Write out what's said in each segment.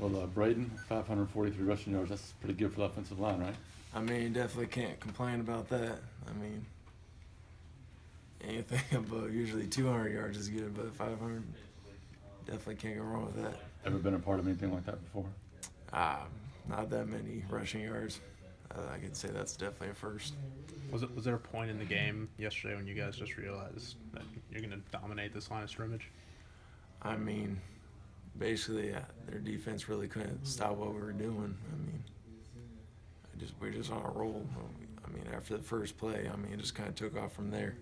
Well, Braden, 543 rushing yards. That's pretty good for the offensive line, right? I mean, definitely can't complain about that. I mean, anything above usually 200 yards is good, but 500, definitely can't go wrong with that. Ever been a part of anything like that before? Not that many rushing yards. I could say that's definitely a first. Was there a point in the game yesterday when you guys just realized that you're going to dominate this line of scrimmage? I mean, basically, their defense really couldn't stop what we were doing. I mean, we're just on a roll. I mean, after the first play, I mean, it just kind of took off from there.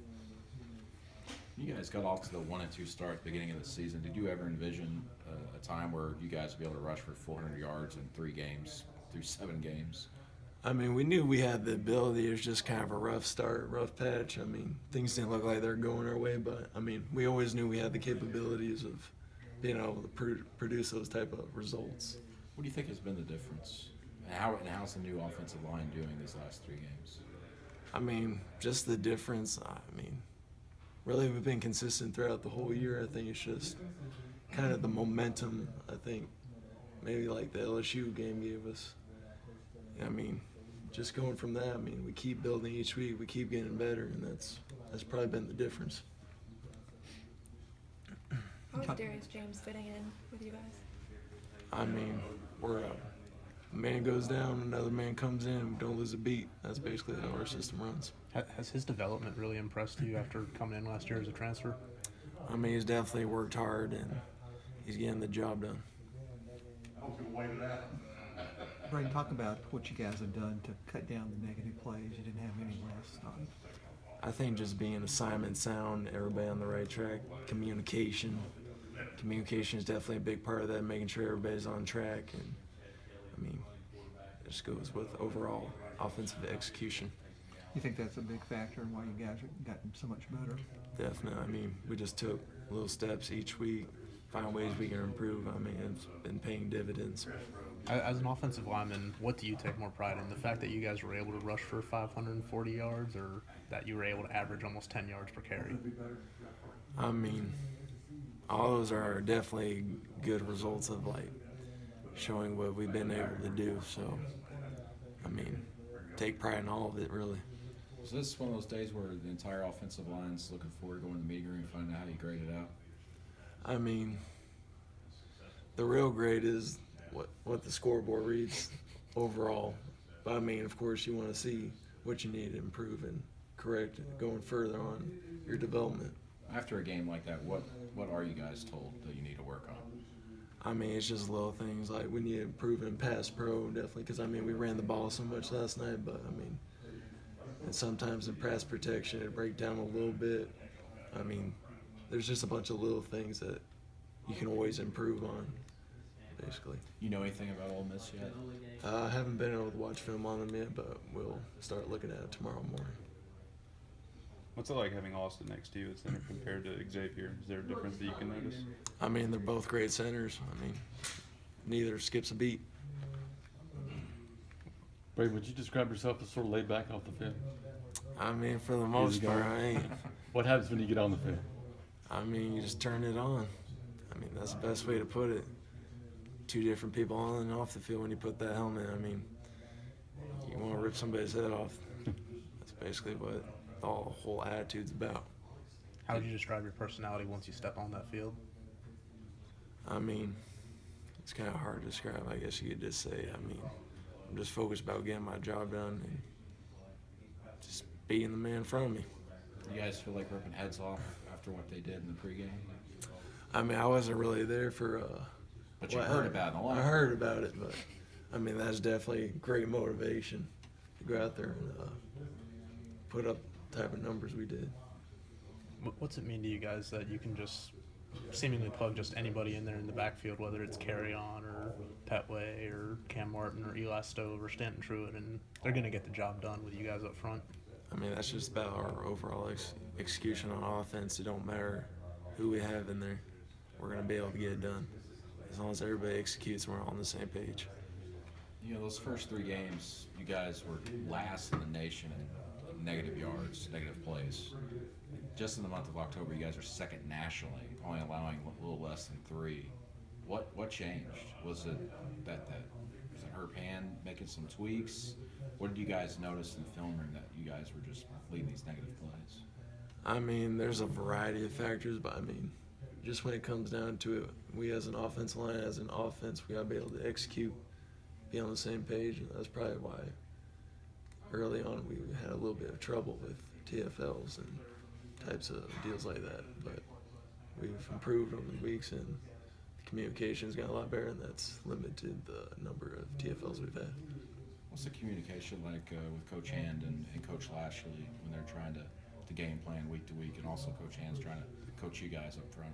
You guys got off to the 1-2 start at the beginning of the season. Did you ever envision a time where you guys would be able to rush for 400 yards in 3 games through 7 games? I mean, we knew we had the ability. It was just kind of a rough start, rough patch. I mean, things didn't look like they were going our way, but, I mean, we always knew we had the capabilities of being able to produce those type of results. What do you think has been the difference? And how's the new offensive line doing these last 3 games? I mean, just the difference. I mean, really we've been consistent throughout the whole year. I think it's just kind of the momentum, I think, maybe like the LSU game gave us. I mean, just going from that, I mean, we keep building each week, we keep getting better, and that's probably been the difference. How is Darius James fitting in with you guys? I mean, we're a man goes down, another man comes in, we don't lose a beat. That's basically how our system runs. Has his development really impressed you after coming in last year as a transfer? I mean, he's definitely worked hard, and he's getting the job done. Braden, talk about what you guys have done to cut down the negative plays. You didn't have any last night. I think just being assignment sound, everybody on the right track, communication. Communication is definitely a big part of that, making sure everybody's on track. And, I mean, it just goes with overall offensive execution. You think that's a big factor in why you guys have gotten so much better? Definitely. I mean, we just took little steps each week, find ways we can improve. I mean, it's been paying dividends. As an offensive lineman, what do you take more pride in? The fact that you guys were able to rush for 540 yards, or that you were able to average almost 10 yards per carry? I mean, all those are definitely good results of, like, showing what we've been able to do. So, I mean, take pride in all of it, really. So this is one of those days where the entire offensive line's looking forward to going to the meeting room and finding out how you grade it out? I mean, the real grade is what the scoreboard reads overall. But I mean, of course, you want to see what you need to improve and correct going further on your development. After a game like that, what are you guys told that you need to work on? I mean, it's just little things like we need to improve in pass pro, definitely, because I mean, we ran the ball so much last night, but I mean, and sometimes in pass protection it breaks down a little bit. I mean, there's just a bunch of little things that you can always improve on, basically. You know anything about Ole Miss yet? I haven't been able to watch film on them yet, but we'll start looking at it tomorrow morning. What's it like having Austin next to you at center compared to Xavier? Is there a difference that you can notice? I mean, they're both great centers. I mean, neither skips a beat. Braden, would you describe yourself as sort of laid back off the field? I mean, for the most part, I ain't. What happens when you get on the field? I mean, you just turn it on. I mean, that's the best way to put it. 2 different people on and off the field when you put that helmet. I mean, you want to rip somebody's head off. That's basically what the whole attitude's about. How would you describe your personality once you step on that field? I mean, it's kind of hard to describe. I guess you could just say, I mean, I'm just focused about getting my job done and just beating the man in front of me. You guys feel like ripping heads off after what they did in the pregame? I mean, I wasn't really there for But you heard about it in the locker I heard about it, but I mean, that's definitely great motivation to go out there and put up the type of numbers we did. What's it mean to you guys that you can just seemingly plug just anybody in there in the backfield, whether it's Carry On or Petway or Cam Martin or Eli Stove or Stanton Truitt, and they're going to get the job done with you guys up front? I mean, that's just about our overall execution on offense. It don't matter who we have in there. We're going to be able to get it done. As long as everybody executes, we're all on the same page. You know, those first 3 games, you guys were last in the nation in negative yards, negative plays. Just in the month of October, you guys are second nationally, only allowing a little less than 3. What changed? Was it that was it Herb Hand making some tweaks? What did you guys notice in the film room that you guys were just leading these negative plays? I mean, there's a variety of factors, but I mean, just when it comes down to it, we as an offensive line, as an offense, we got to be able to execute, be on the same page, and that's probably why early on we had a little bit of trouble with TFLs and types of deals like that. But we've improved over the weeks, and the communication's got a lot better, and that's limited the number of TFLs we've had. What's the communication like with Coach Hand and Coach Lashley when they're trying to game plan week to week, and also Coach Hand's trying to coach you guys up front?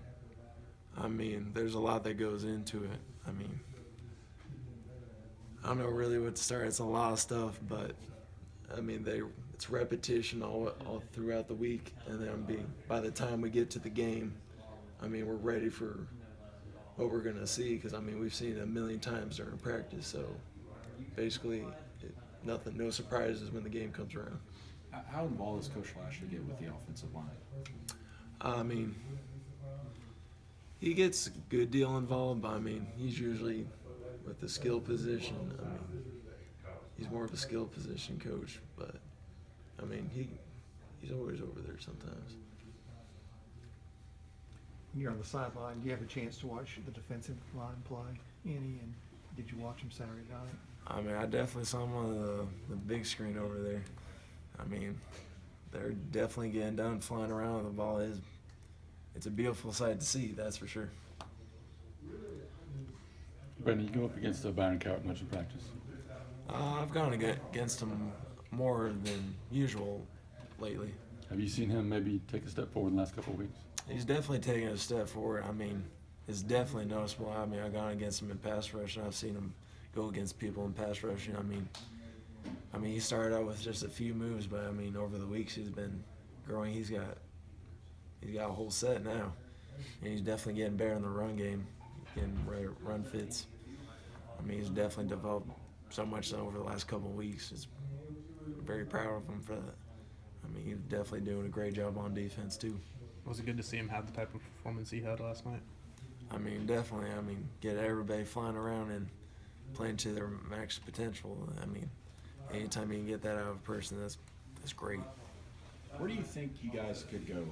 I mean, there's a lot that goes into it. I mean, I don't know really what to start. It's a lot of stuff, but I mean, it's repetition all throughout the week, and then by the time we get to the game, I mean, we're ready for what we're gonna see, because I mean, we've seen it a million times during practice. So basically, no surprises when the game comes around. How involved does Coach Lashley get with the offensive line? I mean, he gets a good deal involved, but I mean, he's usually with the skill position. I mean, he's more of a skill position coach, but I mean, he's always over there sometimes. When you're on the sideline, do you have a chance to watch the defensive line play any? And did you watch them Saturday night? I mean, I definitely saw him on the big screen over there. I mean, they're definitely getting done flying around with the ball. It's a beautiful sight to see, that's for sure. Brandon, you go up against Byron Cowart much in practice? I've gone against him more than usual lately. Have you seen him maybe take a step forward in the last couple of weeks? He's definitely taken a step forward. I mean, it's definitely noticeable. I mean, I've gone against him in pass rush, and I've seen him go against people in pass rush. I mean, he started out with just a few moves, but I mean, over the weeks he's been growing. He's got a whole set now, and he's definitely getting better in the run game, getting run fits. I mean, he's definitely developed so much so over the last couple of weeks. I'm very proud of him for that. I mean, he's definitely doing a great job on defense too. Was it good to see him have the type of performance he had last night? I mean, definitely. I mean, get everybody flying around and playing to their max potential. I mean, anytime you can get that out of a person, that's great. Where do you think you guys could go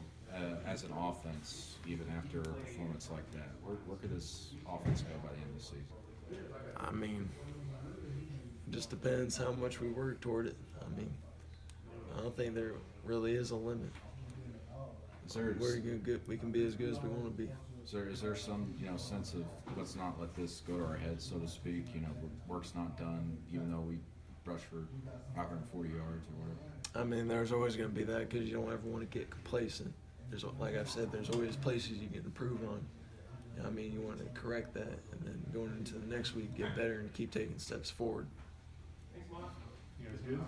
as an offense, even after a performance like that? Where could this offense go by the end of the season? I mean, it just depends how much we work toward it. I mean, I don't think there really is a limit. We can be as good as we want to be. Is there some sense of let's not let this go to our heads, so to speak? Work's not done, even though we rush for 540 yards or whatever. I mean, there's always going to be that, because you don't ever want to get complacent. Like I've said, there's always places you can improve on. I mean, you want to correct that, and then going into the next week, get better and keep taking steps forward. You guys good?